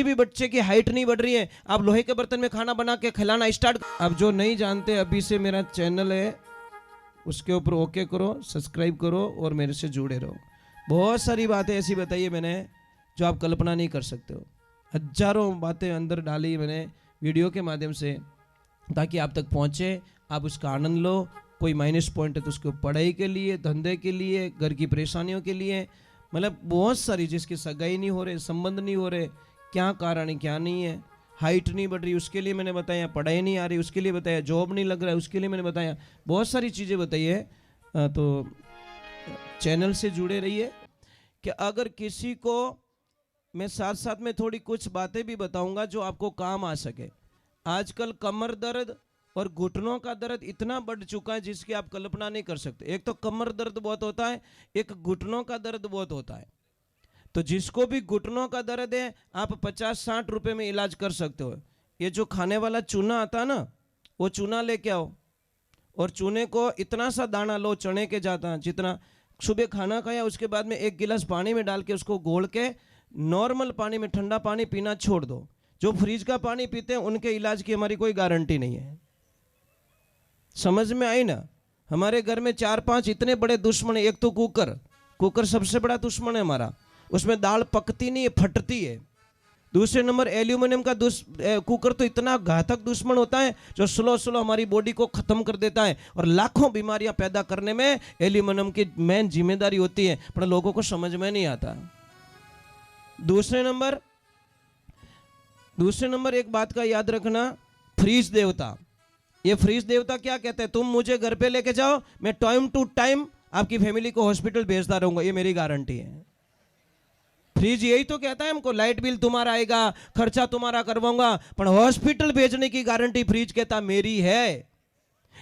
किसी भी बच्चे की हाइट नहीं बढ़ रही है, आप लोहे के बर्तन में खाना बना के खिलाना स्टार्ट। अब जो नहीं जानते, अभी से मेरा चैनल है उसके ऊपर ओके करो, सब्सक्राइब करो और मेरे से जुड़े रहो। बहुत सारी बातें ऐसी बताई है मैंने जो आप कल्पना नहीं कर सकते हो। हजारों बातें अंदर डाली मैंने वीडियो के माध्यम से, ताकि आप तक पहुँचे, आप उसका आनंद लो। कोई माइनस पॉइंट है तो उसको पढ़ाई के लिए, धंधे के लिए, घर की परेशानियों के लिए, मतलब बहुत सारी, जिसकी सगाई नहीं हो रहे, संबंध नहीं हो रहे, क्या कारण है क्या नहीं है, हाइट नहीं बढ़ रही उसके लिए मैंने बताया, पढ़ाई नहीं आ रही उसके लिए बताया, जॉब नहीं लग रहा है उसके लिए मैंने बताया, बहुत सारी चीज़ें बताई है। तो चैनल से जुड़े रहिए कि अगर किसी को मैं साथ साथ में थोड़ी कुछ बातें भी बताऊंगा जो आपको काम आ सके। आजकल कमर दर्द और घुटनों का दर्द इतना बढ़ चुका है जिसकी आप कल्पना नहीं कर सकते। एक तो कमर दर्द बहुत होता है, एक घुटनों का दर्द बहुत होता है। तो जिसको भी घुटनों का दर्द है, आप 50-60 रुपए में इलाज कर सकते हो। ये जो खाने वाला चूना आता है ना, वो चूना लेके आओ और चूने को इतना सा दाना लो, चने के जाता जितना, सुबह खाना खाया उसके बाद में 1 गिलास पानी में डाल के उसको घोल के नॉर्मल पानी में ठंडा पानी पीना छोड़ दो। जो फ्रिज का पानी पीते हैं उनके इलाज की हमारी कोई गारंटी नहीं है। समझ में आई ना? हमारे घर में 4-5 इतने बड़े दुश्मन है। एक तो कुकर सबसे बड़ा दुश्मन है हमारा, उसमें दाल पकती नहीं है, फटती है। दूसरे नंबर एल्यूमिनियम का कुकर तो इतना घातक दुश्मन होता है जो स्लो हमारी बॉडी को खत्म कर देता है और लाखों बीमारियां पैदा करने में एल्यूमिनियम की मेन जिम्मेदारी होती है, पर लोगों को समझ में नहीं आता। दूसरे नंबर एक बात का याद रखना, फ्रीज देवता। ये फ्रीज देवता क्या कहते हैं, तुम मुझे घर पे लेके जाओ, मैं टाइम टू टाइम आपकी फैमिली को हॉस्पिटल भेजता रहूंगा, ये मेरी गारंटी है। फ्रीज यही तो कहता है हमको, लाइट बिल तुम्हारा आएगा, खर्चा तुम्हारा करवाऊंगा, पर हॉस्पिटल भेजने की गारंटी फ्रीज कहता मेरी है।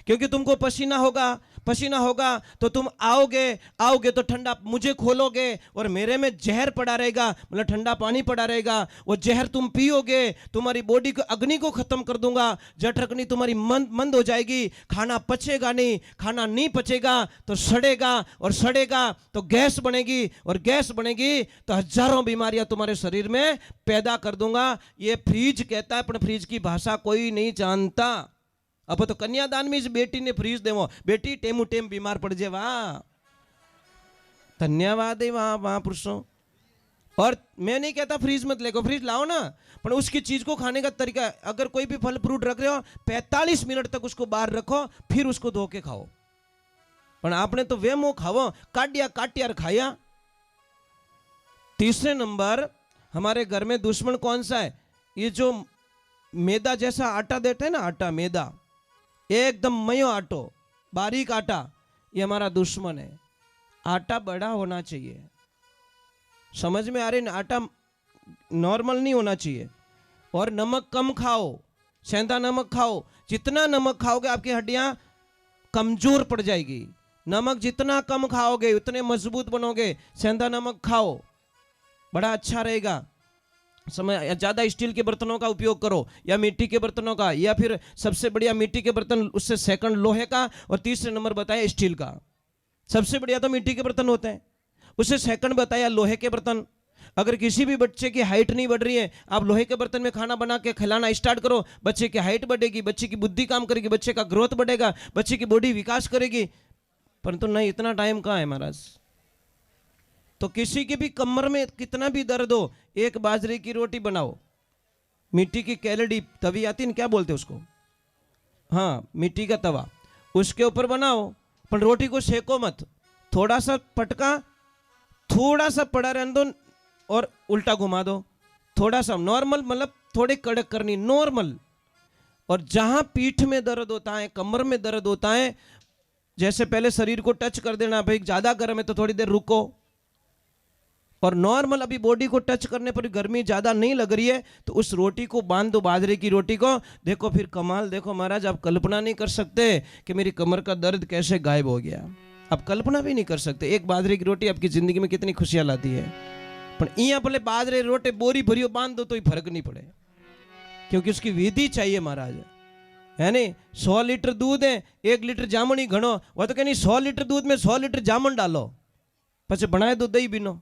क्योंकि तुमको पसीना होगा तो तुम आओगे तो ठंडा मुझे खोलोगे और मेरे में जहर पड़ा रहेगा, मतलब ठंडा पानी पड़ा रहेगा, वो जहर तुम पियोगे, तुम्हारी बॉडी को अग्नि को खत्म कर दूंगा, जठ अग्नि तुम्हारी मंद हो जाएगी, खाना पचेगा नहीं, खाना नहीं पचेगा तो सड़ेगा तो गैस बनेगी, और गैस बनेगी तो हजारों बीमारियां तुम्हारे शरीर में पैदा कर दूंगा। ये फ्रीज कहता है, पर फ्रीज की भाषा कोई नहीं जानता। अब तो कन्यादान में इस बेटी ने फ्रीज देवो, बेटी टेमू टेम बीमार पड़ जाए, वाह धन्यवाद है वहां पुरुषों। और मैं नहीं कहता फ्रीज मत लेको, फ्रीज लाओ ना, पर उसकी चीज को खाने का तरीका है। अगर कोई भी फल फ्रूट रख रहे हो 45 मिनट तक उसको बाहर रखो, फिर उसको धो के खाओ। पर आपने तो वे मुंह खाओ, काटिया खाया। तीसरे नंबर हमारे घर में दुश्मन कौन सा है, ये जो मैदा जैसा आटा देते हैं ना, आटा मैदा, एकदम मयो आटो, बारीक आटा, ये हमारा दुश्मन है। आटा बड़ा होना चाहिए, समझ में आ रही ना? आटा नॉर्मल नहीं होना चाहिए। और नमक कम खाओ, सेंधा नमक खाओ। जितना नमक खाओगे आपकी हड्डियां कमजोर पड़ जाएगी। नमक जितना कम खाओगे उतने मजबूत बनोगे। सेंधा नमक खाओ, बड़ा अच्छा रहेगा। समय ज़्यादा स्टील के बर्तनों का उपयोग करो या मिट्टी के बर्तनों का, या फिर सबसे बढ़िया मिट्टी के बर्तन, उससे सेकंड लोहे का, और तीसरे नंबर बताया स्टील का। सबसे बढ़िया तो मिट्टी के बर्तन होते हैं, उससे सेकंड बताया लोहे के बर्तन। अगर किसी भी बच्चे की हाइट नहीं बढ़ रही है, आप लोहे के बर्तन में खाना बना के खिलाना स्टार्ट करो, बच्चे की हाइट बढ़ेगी, बच्चे की बुद्धि काम करेगी, बच्चे का ग्रोथ बढ़ेगा, बच्चे की बॉडी विकास करेगी। परंतु नहीं, इतना टाइम कहाँ है महाराज। तो किसी के भी कमर में कितना भी दर्द हो, एक बाजरे की रोटी बनाओ, मिट्टी की कैलड़ी तवी आती है, क्या बोलते हैं उसको, हाँ मिट्टी का तवा, उसके ऊपर बनाओ, पर रोटी को सेको मत, थोड़ा सा पटका, थोड़ा सा पड़ा रहने दो और उल्टा घुमा दो, थोड़ा सा नॉर्मल, मतलब थोड़ी कड़क करनी नॉर्मल। और जहां पीठ में दर्द होता है, कमर में दर्द होता है, जैसे पहले शरीर को टच कर देना, भाई ज्यादा गर्म है तो थोड़ी देर रुको, और नॉर्मल अभी बॉडी को टच करने पर गर्मी ज़्यादा नहीं लग रही है तो उस रोटी को बांध दो, बाजरे की रोटी को। देखो फिर कमाल, देखो महाराज, आप कल्पना नहीं कर सकते कि मेरी कमर का दर्द कैसे गायब हो गया। आप कल्पना भी नहीं कर सकते। एक बाजरे की रोटी आपकी ज़िंदगी में कितनी खुशियाँ लाती है। पर यहाँ भले बाजरे रोटी बोरी भरियो बांध दो तो ही फर्क नहीं पड़े, क्योंकि उसकी विधि चाहिए महाराज, है नहीं। 100 लीटर दूध है, 1 लीटर जामुन ही घणो, वह तो कहनी 100 लीटर दूध में 100 लीटर जामुन डालो, પછી बनाए दो दही बीनो,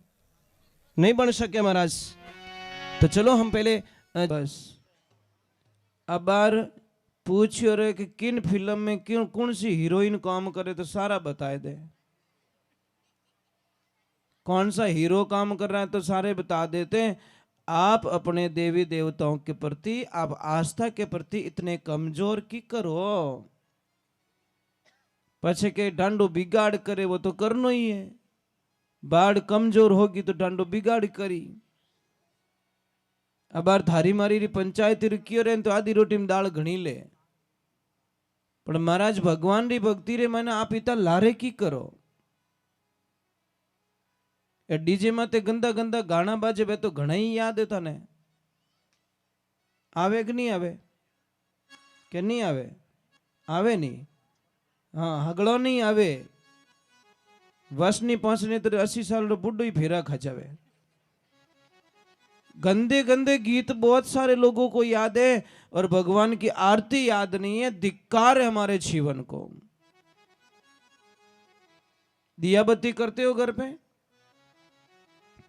नहीं बन सके महाराज। तो चलो हम पहले बस अब बार पूछियो रे कि किन फिल्म में क्यों कौन सी हीरोइन काम करे तो सारा बताए दे, कौन सा हीरो काम कर रहा है तो सारे बता देते हैं। आप अपने देवी देवताओं के प्रति, आप आस्था के प्रति इतने कमजोर की करो, पछे के डांडो बिगाड़ करे वो तो करनो ही है, बाढ़ कमजोर होगी तो डांडो बिगाड़ करी। अबार थारी मारी री पंचायत कियो रे तो आधी रोटी में दाल घणी ले, पर महाराज भगवान री भक्ति रे मैंने आप इतना लारे की करो। ए डीजे माते गंदा गंदा गाना बाजे बे तो घणा ही याद है तने, आवे कि नहीं आवे, के नहीं आवे, आवे नहीं, हाँ हगड़ो नहीं आवे, वस नहीं पहुंचने तो 80 साल रो बुड्ढो ही फेरा खचावे। गंदे गंदे गीत बहुत सारे लोगों को याद है और भगवान की आरती याद नहीं है, धिक्कार है हमारे जीवन को। दिया बत्ती करते हो घर पे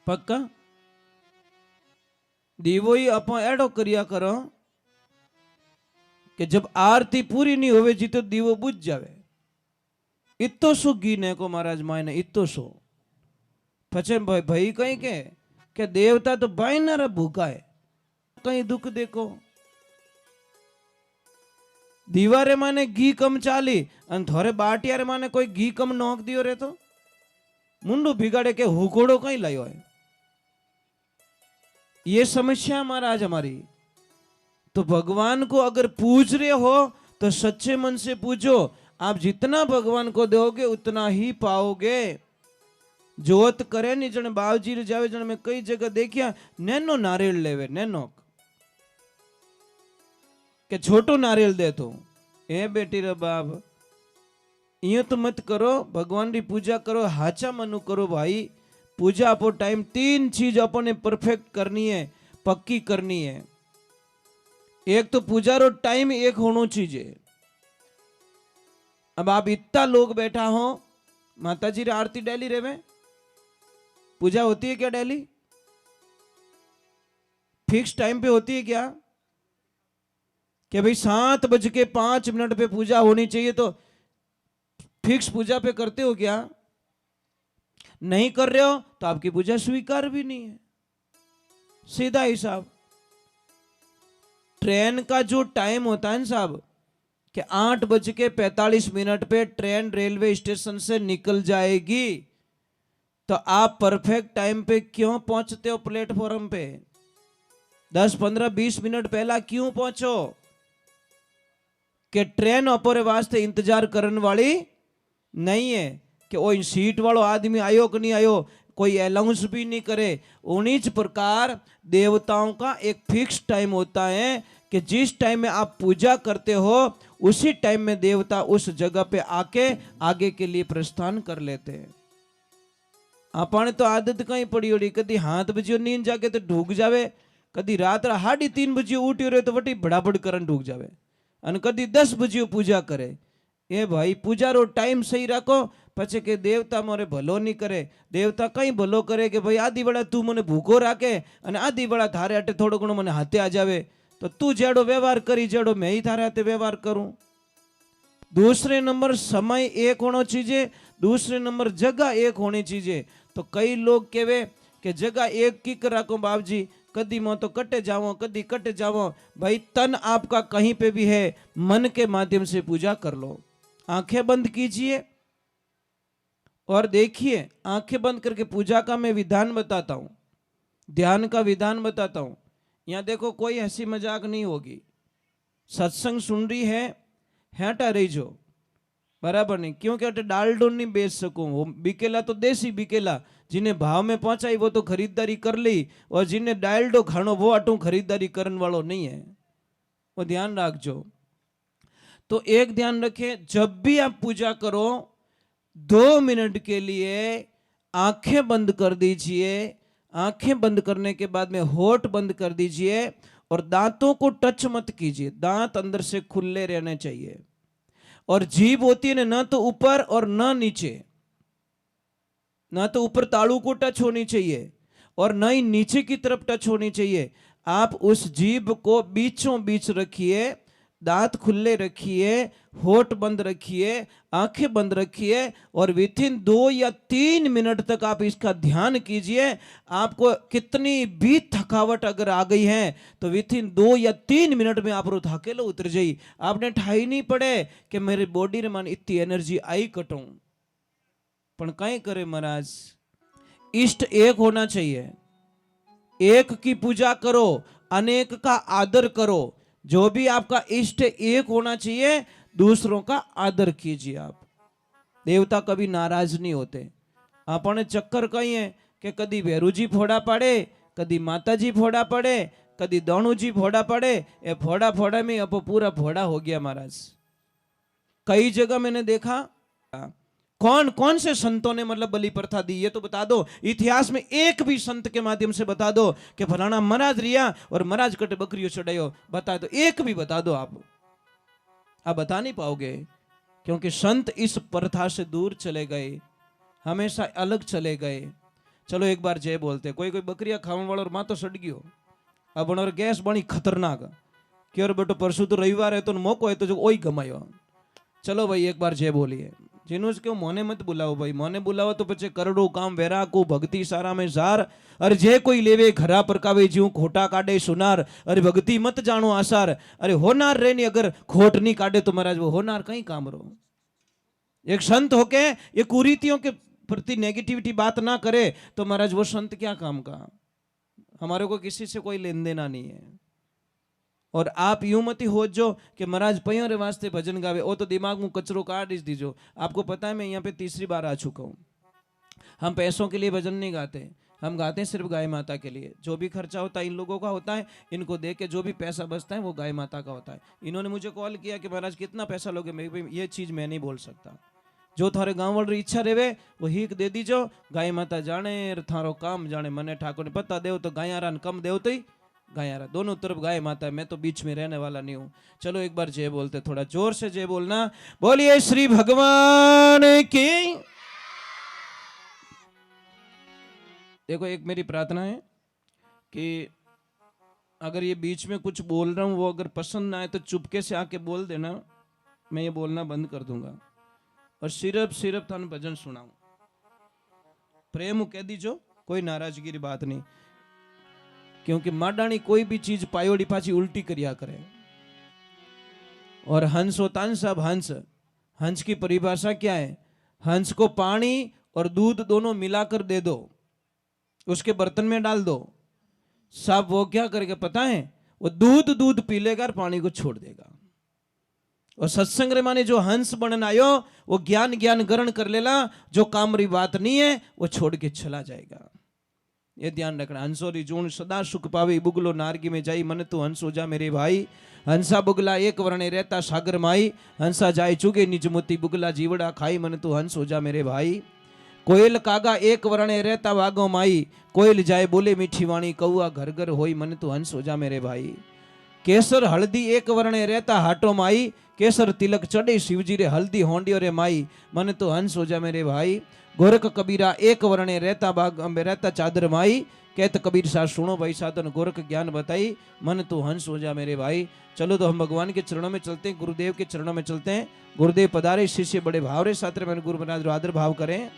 पक्का, दीवो ही आप एडो करिया करो कि जब आरती पूरी नहीं होवे जी तो दीवो बुझ जावे। इतो सो गीने को महाराज मायने इतो सो पचे भाई कहीं के देवता तो बाइनर भूखा है, कहीं दुख देखो दीवारे माने घी कम चाली अन थोड़े बाटियारे माने कोई घी कम नोक दियो रे तो मुंडू बिगाड़े के हुकोड़ो कहीं लायो है। ये समस्या महाराज हमारी। तो भगवान को अगर पूज रहे हो तो सच्चे मन से पूजो, आप जितना भगवान को दोगे उतना ही पाओगे। जोत करे नहीं जन बावजी रे जावे, जन में कई जगह देखिया नैनो नारियल लेवे, नैनो के छोटो नारियल दे तो ए बेटी रे बाप यो तो मत करो, भगवान की पूजा करो, हाचा मनु करो भाई। पूजा आपो टाइम 3 चीज अपने परफेक्ट करनी है, पक्की करनी है। एक तो पूजा रो टाइम एक होना चाहिए। अब आप इतना लोग बैठा हो, माता जी रे आरती डेली रेवे, पूजा होती है क्या डेली, फिक्स टाइम पे होती है क्या कि भाई 7:05 पे पूजा होनी चाहिए तो फिक्स पूजा पे करते हो क्या? नहीं कर रहे हो तो आपकी पूजा स्वीकार भी नहीं है, सीधा हिसाब। ट्रेन का जो टाइम होता है ना साहब कि 8:45 पे ट्रेन रेलवे स्टेशन से निकल जाएगी, तो आप परफेक्ट टाइम पे क्यों पहुंचते हो प्लेटफॉर्म पे? 10, 15, 20 मिनट पहला क्यों पहुंचो? कि ट्रेन अपने वास्ते इंतजार करने वाली नहीं है कि वो सीट वालों आदमी आयो कि नहीं आयो, कोई अनाउंस भी नहीं करे। उन्हीं प्रकार देवताओं का एक फिक्स टाइम होता है कि जिस टाइम में आप पूजा करते हो उसी टाइम में देवता उस जगह पे आके आगे के लिए प्रस्थान कर लेते हैं। आपने तो आदत कहीं पड़ी होगी, कभी 7 बजे नींद जाके तो ढूक जावे, कभी रात 3:30 बजे उठी रहे तो वटी बड़ाबड़ करन ढूक जावे, और कभी 10 बजे पूजा करे। ए भाई पूजा रो टाइम सही रखो, पछे के देवता मोरे भलो नहीं करे। देवता कहीं भलो करे कि भाई आधी बड़ा तू मने भूखो राखे और आधी बड़ा थारे हाटे थोड़ो घणो मने हाथे आ जावे, तो तू जेड़ो व्यवहार करी जेड़ो मैं ही थारे हाथे व्यवहार करूं। दूसरे नंबर समय एक होना चाहिए, दूसरे नंबर जगह एक होनी चाहिए। तो कई लोग कहे कि जगह एक की रखो बाप जी, कदी मो तो कटे जाओ कदी कटे जाओ। भाई तन आपका कहीं पे भी है, मन के माध्यम से पूजा कर लो। आंखें बंद कीजिए और देखिए, आंखें बंद करके पूजा का मैं विधान बताता हूं, ध्यान का विधान बताता हूं। यहां देखो कोई हंसी मजाक नहीं होगी, सत्संग सुन रही है हटा रही जो बराबर नहीं, क्योंकि अटे डालडो नहीं बेच सकूं। वो बिकेला तो देसी बिकेला, जिन्हें भाव में पहुंचाई वो तो खरीदारी कर ली, और जिन्हें डालडो खानो वो अटू खरीदारी करने वालों नहीं है, वो ध्यान रखो। तो एक ध्यान रखें, जब भी आप पूजा करो 2 मिनट के लिए आंखें बंद कर दीजिए। आंखें बंद करने के बाद में होठ बंद कर दीजिए और दांतों को टच मत कीजिए, दांत अंदर से खुले रहने चाहिए। और जीभ होती है ना तो ऊपर और ना नीचे, ना तो ऊपर तालू को टच होनी चाहिए और न ही नीचे की तरफ टच होनी चाहिए। आप उस जीभ को बीचों बीच रखिए, दांत खुले रखिए, होठ बंद रखिए, आंखें बंद रखिए और विथिन 2 या 3 मिनट तक आप इसका ध्यान कीजिए। आपको कितनी भी थकावट अगर आ गई है तो विथिन 2 या 3 मिनट में आप थकेलो उतर जाइए। आपने ठाई नहीं पड़े कि मेरी बॉडी रे मन इतनी एनर्जी आई कटूं, पण कई करे महाराज, इष्ट एक होना चाहिए। एक की पूजा करो, अनेक का आदर करो। जो भी आपका इष्ट एक होना चाहिए, दूसरों का आदर कीजिए। आप देवता कभी नाराज नहीं होते। आपने चक्कर कही है कि कदी भेरू जी फोड़ा पड़े, कदी माता जी फोड़ा पड़े, कदी दाणू जी फोड़ा पड़े। ये फोड़ा फोड़ा में अब पूरा फोड़ा हो गया महाराज। कई जगह मैंने देखा, कौन कौन से संतों ने मतलब बलि प्रथा दी, ये तो बता दो। इतिहास में एक भी संत के माध्यम से बता दो कि फलाना महाराज रिया और महाराज कटे बकरियों चढ़ायो, बता दो, एक भी बता दो। आप बता नहीं पाओगे, क्योंकि संत इस प्रथा से दूर चले गए, हमेशा अलग चले गए। चलो एक बार जय बोलते। कोई कोई बकरियां खाने वाला और मां तो सड़ गयो, अब और गैस बनी खतरनाक कि और बेटो परसों तो रविवार है तो मौको है तो जो ओई गमायो। चलो भाई एक बार जय बोलिए। जिन्हों क्यों मोने मत बुलाओ भाई, मोने बुलाओ तो पचे करोड़ों काम वेरा को भक्ति सारा में सार। अरे जे कोई लेवे घरा परकावे जीव खोटा काटे सुनार। अरे भक्ति मत जानो आसार। अरे होनार रे नहीं अगर खोट नहीं काटे तो महाराज वो होनार कहीं काम रो। एक संत होके ये कुरीतियों के प्रति नेगेटिविटी बात ना करे तो महाराज वो संत क्या काम का। हमारे को किसी से कोई लेन देना नहीं है। और आप यूं मत हो जो कि महाराज पयों रे वास्ते भजन गावे, वो तो दिमाग में कचरो काट दीजो। आपको पता है मैं यहाँ पे तीसरी बार आ चुका हूँ। हम पैसों के लिए भजन नहीं गाते, हम गाते हैं सिर्फ गाय माता के लिए। जो भी खर्चा होता है इन लोगों का होता है, इनको दे के जो भी पैसा बचता है वो गाय माता का होता है। इन्होंने मुझे कॉल किया कि महाराज कितना पैसा लोगे, मैं ये चीज़ मैं नहीं बोल सकता। जो थारे गाँव वाली इच्छा रहे वो हीक दे दीजो। गाय माता जाने थारो काम जाने, मने ठाकुर ने पता देव तो गायारा कम देव तो ही गायारा, दोनों तरफ गाय माता है, मैं तो बीच में रहने वाला नहीं हूं। चलो एक बार जय बोलते, थोड़ा जोर से जय बोलना। बोलिए श्री भगवान की। देखो एक मेरी प्रार्थना है कि अगर ये बीच में कुछ बोल रहा हूं वो अगर पसंद ना आए तो चुपके से आके बोल देना, मैं ये बोलना बंद कर दूंगा और सिर्फ थाने भजन सुनाऊं। प्रेम कह दीजो, कोई नाराजगी की बात नहीं, क्योंकि माडानी कोई भी चीज पायोड़ी पाची उल्टी करिया करे। और हंस होता है सब हंस, हंस की परिभाषा क्या है? हंस को पानी और दूध दोनों मिलाकर दे दो, उसके बर्तन में डाल दो, सब वो क्या करेगा पता है? वो दूध पी लेगा और पानी को छोड़ देगा। और सत्संग रे माने जो हंस बनन आयो वो ज्ञान ग्रहण कर लेला, जो काम री बात नहीं है वो छोड़ के चला जाएगा। ये ध्यान रखना। हंसोरी जून सदा सुख पावे, बुगलो नारगी में जाई, मन तू हंसो जा मेरे भाई। हंसा बुगला एक वर्णे रहता सागर माई, हंसा जाए चुगे निज मोती, बुगला जीवड़ा खाई, मन तू हंसो जा मेरे भाई। कोयल कागा एक वर्णे रहता वागो माई, कोयल जाए बोले मीठी वाणी, कौआ घर घर होई, मन तू हंसो जा मेरे भाई। केसर हल्दी एक वर्णे रहता हाटो माई, केसर तिलक चढ़े शिवजी रे, हल्दी होंडियो रे माई, मन तो हंस हो जा मेरे भाई। गोरख कबीरा एक वर्णे रहता बाग रहता चादर माई, कहत कबीर सा सुनो भाई साधन गोरख ज्ञान बताई, मन तो हंस हो जा मेरे भाई। चलो तो हम भगवान के चरणों में चलते हैं, गुरुदेव के चरणों में चलते हैं। गुरुदेव पधारे, शिष्य बड़े भाव रे साथ में गुरु महाराज आदर भाव करें।